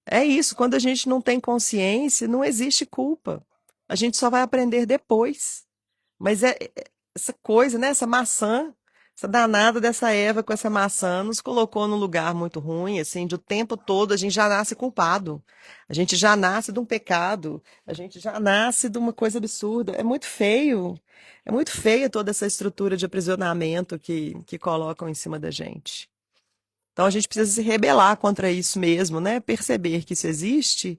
É isso, quando a gente não tem consciência, não existe culpa. A gente só vai aprender depois. Mas essa coisa, né? Essa maçã, essa danada dessa Eva com essa maçã nos colocou num lugar muito ruim, assim, de o tempo todo a gente já nasce culpado. A gente já nasce de um pecado, a gente já nasce de uma coisa absurda. É muito feio. É muito feia toda essa estrutura de aprisionamento que colocam em cima da gente. Então a gente precisa se rebelar contra isso mesmo, né? Perceber que isso existe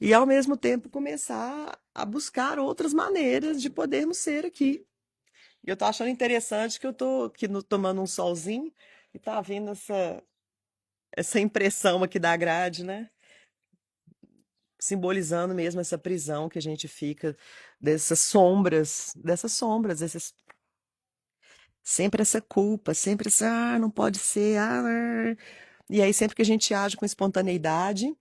e ao mesmo tempo começar a buscar outras maneiras de podermos ser aqui. E eu tô achando interessante que eu tô aqui tomando um solzinho e tá vindo essa impressão aqui da grade, né? Simbolizando mesmo essa prisão que a gente fica dessas sombras, sempre essa culpa, sempre essa, não pode ser, E aí sempre que a gente age com espontaneidade,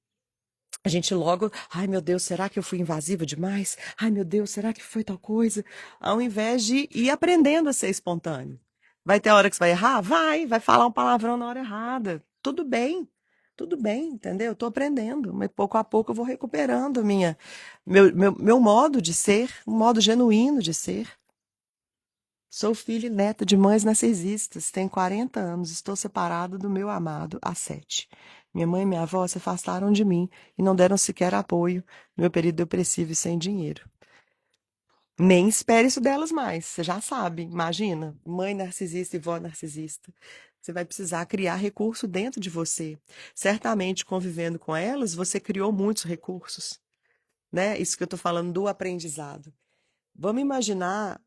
a gente logo, ai meu Deus, será que eu fui invasiva demais? Ai meu Deus, será que foi tal coisa? Ao invés de ir aprendendo a ser espontâneo. Vai ter hora que você vai errar? Vai falar um palavrão na hora errada. Tudo bem, entendeu? Eu tô aprendendo, mas pouco a pouco eu vou recuperando meu modo de ser, um modo genuíno de ser. Sou filha e neta de mães narcisistas, tenho 40 anos, estou separado do meu amado há 7. Minha mãe e minha avó se afastaram de mim e não deram sequer apoio no meu período depressivo e sem dinheiro. Nem espere isso delas mais, você já sabe, imagina, mãe narcisista e vó narcisista. Você vai precisar criar recurso dentro de você. Certamente, convivendo com elas, você criou muitos recursos, né? Isso que eu estou falando do aprendizado. Vamos imaginar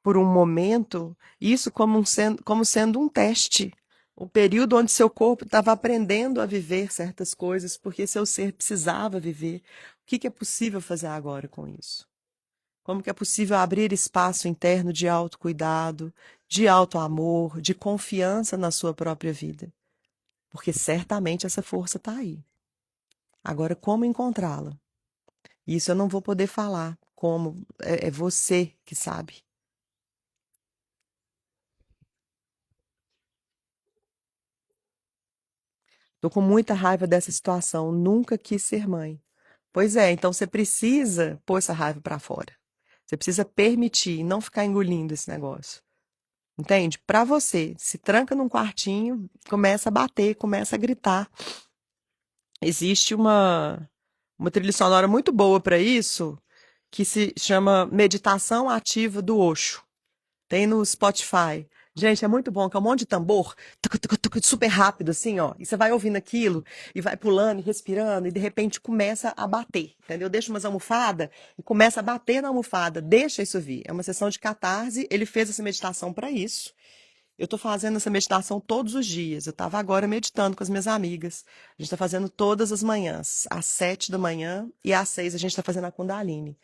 por um momento isso como sendo um teste. O período onde seu corpo estava aprendendo a viver certas coisas, porque seu ser precisava viver. O que é possível fazer agora com isso? Como que é possível abrir espaço interno de autocuidado, de autoamor, de confiança na sua própria vida? Porque certamente essa força está aí. Agora, como encontrá-la? Isso eu não vou poder falar. Como? É você que sabe. Tô com muita raiva dessa situação, nunca quis ser mãe. Pois é, então você precisa pôr essa raiva pra fora. Você precisa permitir, não ficar engolindo esse negócio. Entende? Pra você, se tranca num quartinho, começa a bater, começa a gritar. Existe uma trilha sonora muito boa pra isso, que se chama Meditação Ativa do Osho. Tem no Spotify. Gente, é muito bom, que é um monte de tambor, super rápido, assim, ó. E você vai ouvindo aquilo, e vai pulando, e respirando, e de repente começa a bater, entendeu? Deixa umas almofadas e começa a bater na almofada. Deixa isso vir. É uma sessão de catarse. Ele fez essa meditação para isso. Eu estou fazendo essa meditação todos os dias. Eu estava agora meditando com as minhas amigas. A gente está fazendo todas as manhãs, às 7 da manhã e às 6 a gente está fazendo a Kundalini.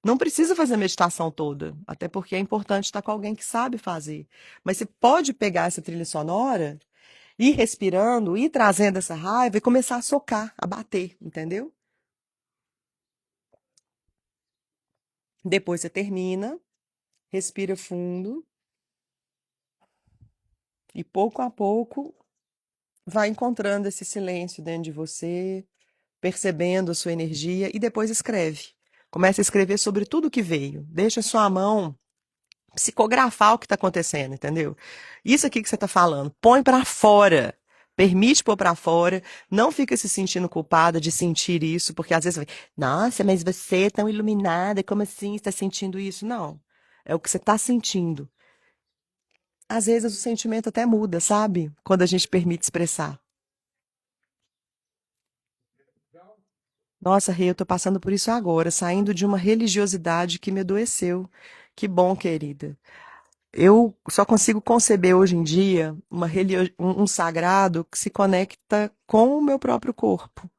Não precisa fazer a meditação toda, até porque é importante estar com alguém que sabe fazer. Mas você pode pegar essa trilha sonora, ir respirando, ir trazendo essa raiva e começar a socar, a bater, entendeu? Depois você termina, respira fundo e pouco a pouco vai encontrando esse silêncio dentro de você, percebendo a sua energia e depois escreve. Começa a escrever sobre tudo que veio. Deixa a sua mão psicografar o que está acontecendo, entendeu? Isso aqui que você está falando, põe para fora. Permite pôr para fora, não fica se sentindo culpada de sentir isso, porque às vezes vai, nossa, mas você é tão iluminada, como assim está sentindo isso? Não, é o que você está sentindo. Às vezes o sentimento até muda, sabe? Quando a gente permite expressar. Nossa, Rê, eu tô passando por isso agora, saindo de uma religiosidade que me adoeceu. Que bom, querida. Eu só consigo conceber hoje em dia um sagrado que se conecta com o meu próprio corpo.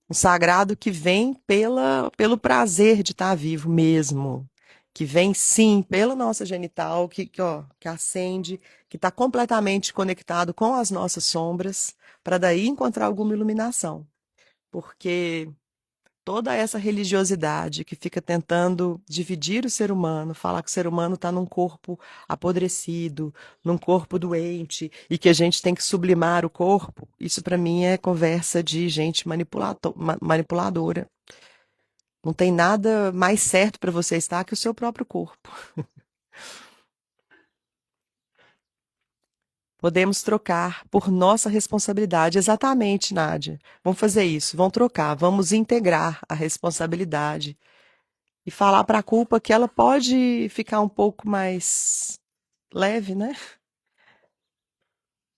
Um sagrado que vem pelo prazer de estar vivo mesmo. Que vem, sim, pela nossa genital, que acende, que está completamente conectado com as nossas sombras, para daí encontrar alguma iluminação. Porque toda essa religiosidade que fica tentando dividir o ser humano, falar que o ser humano está num corpo apodrecido, num corpo doente, e que a gente tem que sublimar o corpo, isso para mim é conversa de gente manipuladora. Não tem nada mais certo para você estar que o seu próprio corpo. Podemos trocar por nossa responsabilidade. Exatamente, Nádia. Vamos fazer isso, vamos trocar, vamos integrar a responsabilidade e falar para a culpa que ela pode ficar um pouco mais leve, né?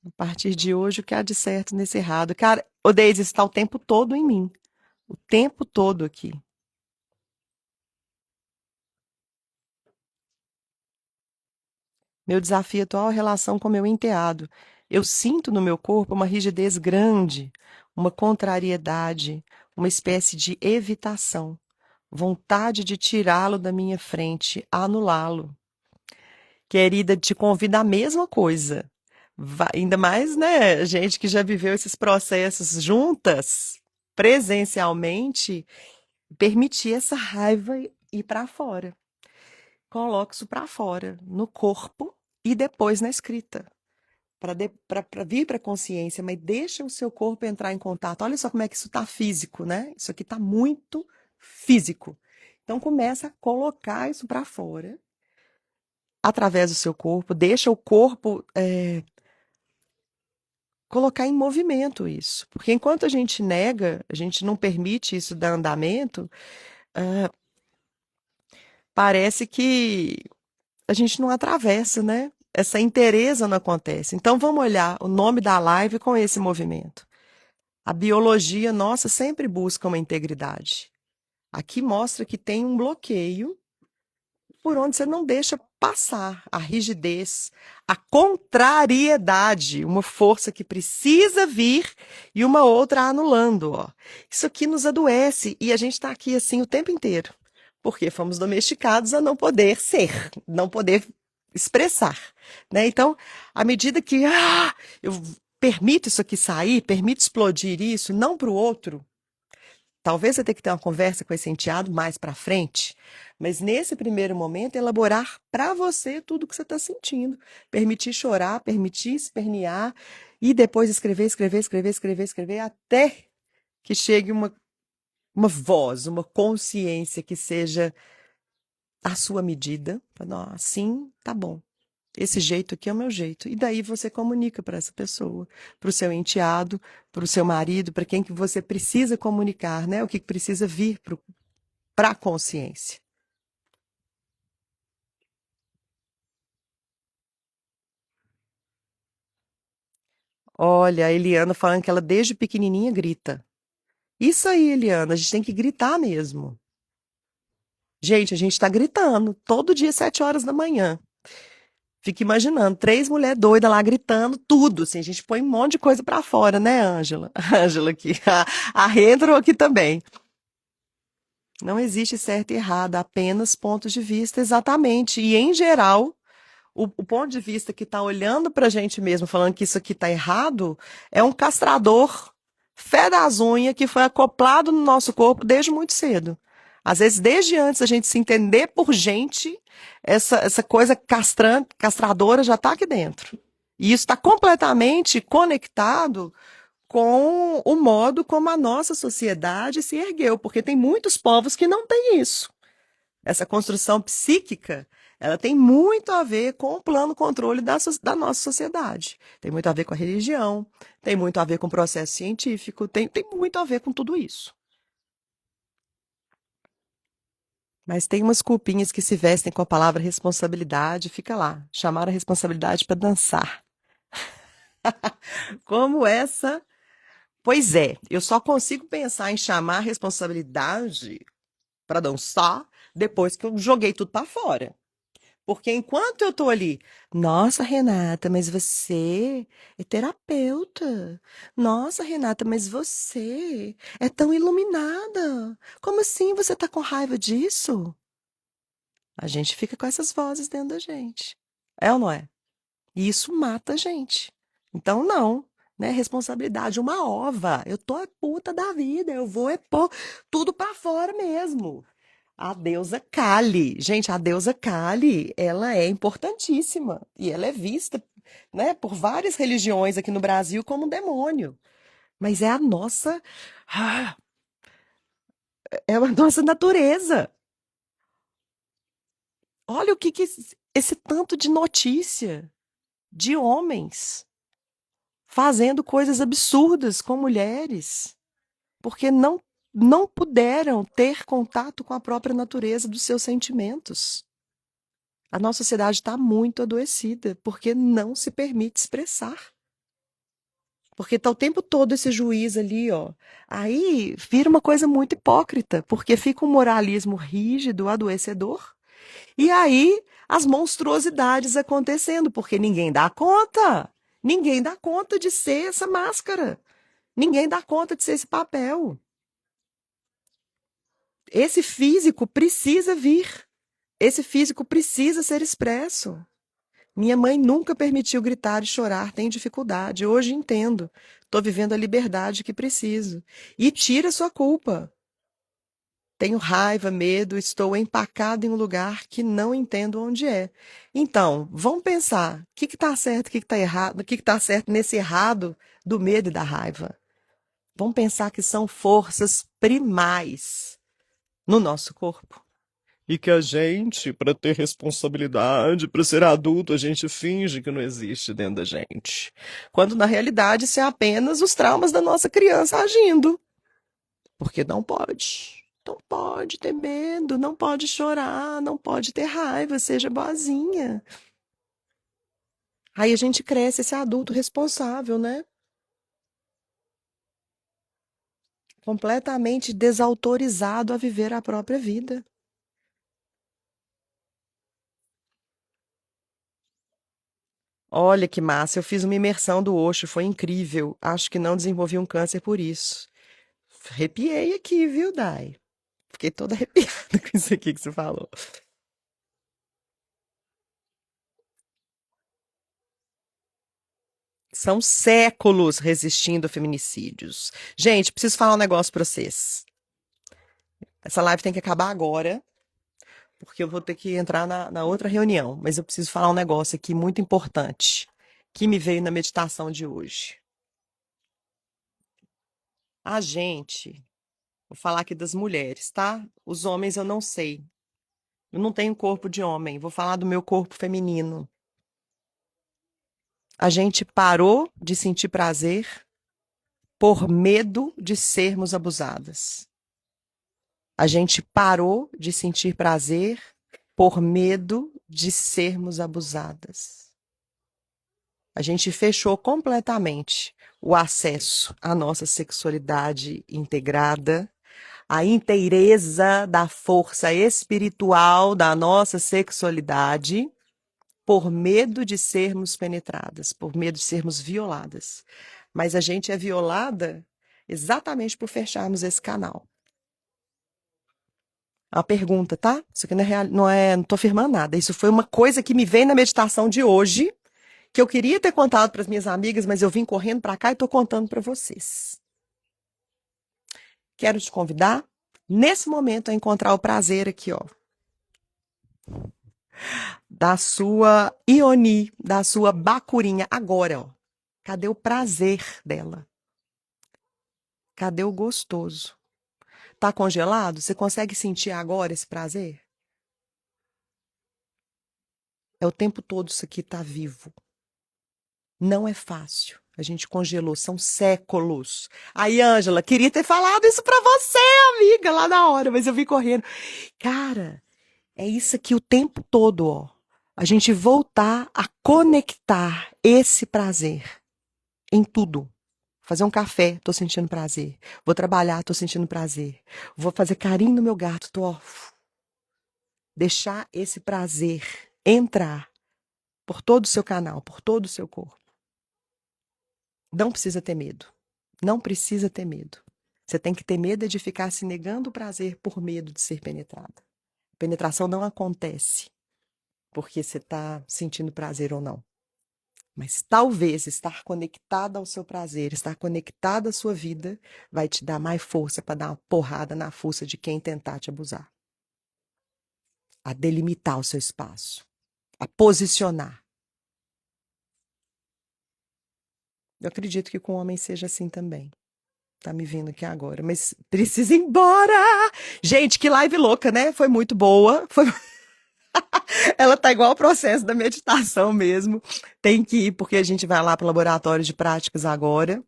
A partir de hoje, o que há de certo nesse errado? Cara, o Deise está o tempo todo em mim. O tempo todo aqui. Meu desafio atual é a relação com meu enteado. Eu sinto no meu corpo uma rigidez grande, uma contrariedade, uma espécie de evitação, vontade de tirá-lo da minha frente, anulá-lo. Querida, te convido a mesma coisa. Ainda mais, né, gente que já viveu esses processos juntas, presencialmente, permitir essa raiva ir para fora. Coloque isso para fora, no corpo e depois na escrita, para vir para a consciência, mas deixa o seu corpo entrar em contato. Olha só como é que isso está físico, né? Isso aqui está muito físico. Então começa a colocar isso para fora através do seu corpo, deixa o corpo colocar em movimento isso. Porque enquanto a gente nega, a gente não permite isso dar andamento, parece que a gente não atravessa, né? Essa inteireza não acontece. Então vamos olhar o nome da live com esse movimento. A biologia nossa sempre busca uma integridade. Aqui mostra que tem um bloqueio por onde você não deixa passar a rigidez, a contrariedade, uma força que precisa vir e uma outra anulando, ó. Isso aqui nos adoece e a gente está aqui assim o tempo inteiro, porque fomos domesticados a não poder ser, não poder expressar, né? Então, à medida que eu permito isso aqui sair, permito explodir isso, não para o outro. Talvez você tenha que ter uma conversa com esse enteado mais para frente, mas nesse primeiro momento, elaborar para você tudo o que você está sentindo. Permitir chorar, permitir espernear e depois escrever, escrever, escrever, escrever, escrever, até que chegue uma voz, uma consciência que seja a sua medida. Não, assim tá bom. Esse jeito aqui é o meu jeito. E daí você comunica para essa pessoa, para o seu enteado, para o seu marido, para quem que você precisa comunicar, né? O que precisa vir para a consciência. Olha, a Eliana falando que ela desde pequenininha grita. Isso aí, Eliana, a gente tem que gritar mesmo. Gente, a gente tá gritando todo dia, 7 horas da manhã. Fica imaginando, 3 mulheres doidas lá gritando tudo, assim, a gente põe um monte de coisa pra fora, né, Ângela? A Ângela aqui, a Retro aqui também. Não existe certo e errado, apenas pontos de vista, exatamente. E, em geral, o ponto de vista que está olhando para a gente mesmo, falando que isso aqui está errado, é um castrador fé das unhas que foi acoplado no nosso corpo desde muito cedo. Às vezes, desde antes da gente se entender por gente, essa coisa castradora já está aqui dentro. E isso está completamente conectado com o modo como a nossa sociedade se ergueu, porque tem muitos povos que não têm isso. Essa construção psíquica, ela tem muito a ver com o plano controle da nossa sociedade. Tem muito a ver com a religião, tem muito a ver com o processo científico, tem muito a ver com tudo isso. Mas tem umas culpinhas que se vestem com a palavra responsabilidade, fica lá, chamar a responsabilidade para dançar. Como essa. Pois é, eu só consigo pensar em chamar a responsabilidade para dançar depois que eu joguei tudo para fora. Porque enquanto eu tô ali, nossa, Renata, mas você é terapeuta. Nossa, Renata, mas você é tão iluminada. Como assim você tá com raiva disso? A gente fica com essas vozes dentro da gente. É ou não é? E isso mata a gente. Então, não. Né? Responsabilidade, uma ova. Eu tô a puta da vida. Eu vou é pôr tudo pra fora mesmo. A deusa Kali. Gente, a deusa Kali, ela é importantíssima. E ela é vista, né, por várias religiões aqui no Brasil como um demônio. Mas é a nossa. ah, É a nossa natureza. Olha o que esse tanto de notícia de homens fazendo coisas absurdas com mulheres, porque não puderam ter contato com a própria natureza dos seus sentimentos. A nossa sociedade está muito adoecida porque não se permite expressar. Porque está o tempo todo esse juiz ali, ó. Aí vira uma coisa muito hipócrita, porque fica um moralismo rígido, adoecedor, e aí as monstruosidades acontecendo, porque ninguém dá conta. Ninguém dá conta de ser essa máscara. Ninguém dá conta de ser esse papel. Esse físico precisa vir. Esse físico precisa ser expresso. Minha mãe nunca permitiu gritar e chorar, tem dificuldade. Hoje entendo. Estou vivendo a liberdade que preciso. E tira sua culpa. Tenho raiva, medo, estou empacado em um lugar que não entendo onde é. Então, vamos pensar, o que está certo, o que está errado, o que está certo nesse errado do medo e da raiva. Vamos pensar que são forças primais no nosso corpo. E que a gente, para ter responsabilidade, para ser adulto, a gente finge que não existe dentro da gente. Quando na realidade isso é apenas os traumas da nossa criança agindo. Porque não pode. Não pode ter medo, não pode chorar, não pode ter raiva, seja boazinha. Aí a gente cresce esse adulto responsável, né? Completamente desautorizado a viver a própria vida. Olha que massa, eu fiz uma imersão do Osho, foi incrível. Acho que não desenvolvi um câncer por isso. Arrepiei aqui, viu, Dai? Fiquei toda arrepiada com isso aqui que você falou. São séculos resistindo a feminicídios. Gente, preciso falar um negócio pra vocês. Essa live tem que acabar agora, porque eu vou ter que entrar na outra reunião. Mas eu preciso falar um negócio aqui muito importante, que me veio na meditação de hoje. A gente, vou falar aqui das mulheres, tá? Os homens eu não sei. Eu não tenho corpo de homem, vou falar do meu corpo feminino. A gente parou de sentir prazer por medo de sermos abusadas. A gente parou de sentir prazer por medo de sermos abusadas. A gente fechou completamente o acesso à nossa sexualidade integrada, a inteireza da força espiritual da nossa sexualidade, por medo de sermos penetradas, por medo de sermos violadas. Mas a gente é violada exatamente por fecharmos esse canal. A pergunta, tá? Isso aqui não tô afirmando nada. Isso foi uma coisa que me veio na meditação de hoje, que eu queria ter contado para as minhas amigas, mas eu vim correndo para cá e tô contando para vocês. Quero te convidar, nesse momento, a encontrar o prazer aqui, ó, da sua Ioni, da sua bacurinha. Agora, ó. Cadê o prazer dela? Cadê o gostoso? Tá congelado? Você consegue sentir agora esse prazer? É o tempo todo isso aqui tá vivo. Não é fácil. A gente congelou, são séculos. Aí, Ângela, queria ter falado isso pra você, amiga, lá na hora, mas eu vim correndo. Cara, é isso aqui o tempo todo, ó. A gente voltar a conectar esse prazer em tudo. Fazer um café, tô sentindo prazer. Vou trabalhar, tô sentindo prazer. Vou fazer carinho no meu gato, tô, ó. Deixar esse prazer entrar por todo o seu canal, por todo o seu corpo. Não precisa ter medo. Não precisa ter medo. Você tem que ter medo de ficar se negando o prazer por medo de ser penetrada. A penetração não acontece porque você está sentindo prazer ou não. Mas talvez estar conectada ao seu prazer, estar conectada à sua vida, vai te dar mais força para dar uma porrada na fuça de quem tentar te abusar. A delimitar o seu espaço. A posicionar. Eu acredito que com o homem seja assim também. Tá me vindo aqui agora, mas precisa ir embora! Gente, que live louca, né? Foi muito boa. Ela tá igual ao processo da meditação mesmo. Tem que ir, porque a gente vai lá pro laboratório de práticas agora.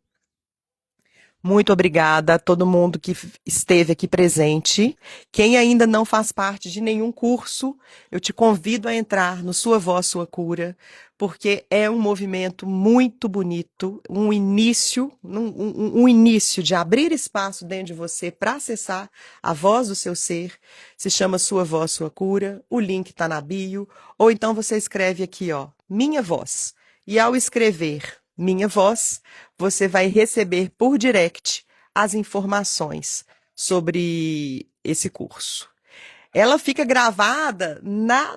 Muito obrigada a todo mundo que esteve aqui presente. Quem ainda não faz parte de nenhum curso, eu te convido a entrar no Sua Voz, Sua Cura, porque é um movimento muito bonito, um início de abrir espaço dentro de você para acessar a voz do seu ser. Se chama Sua Voz, Sua Cura. O link está na bio. Ou então você escreve aqui, ó, Minha Voz. E ao escrever Minha Voz, você vai receber por direct as informações sobre esse curso. Ela fica gravada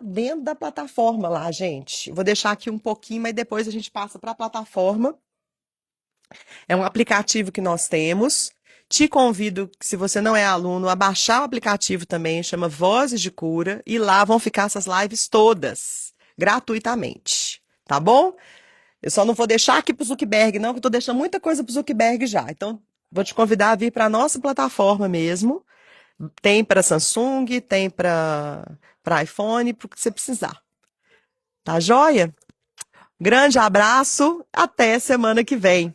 dentro da plataforma lá, gente. Vou deixar aqui um pouquinho, mas depois a gente passa para a plataforma. É um aplicativo que nós temos. Te convido, se você não é aluno, a baixar o aplicativo também, chama Vozes de Cura, e lá vão ficar essas lives todas, gratuitamente. Tá bom? Eu só não vou deixar aqui pro Zuckerberg, não, porque eu tô deixando muita coisa pro Zuckerberg já. Então, vou te convidar a vir para a nossa plataforma mesmo. Tem para Samsung, tem para iPhone, para o que você precisar. Tá joia? Grande abraço, até semana que vem.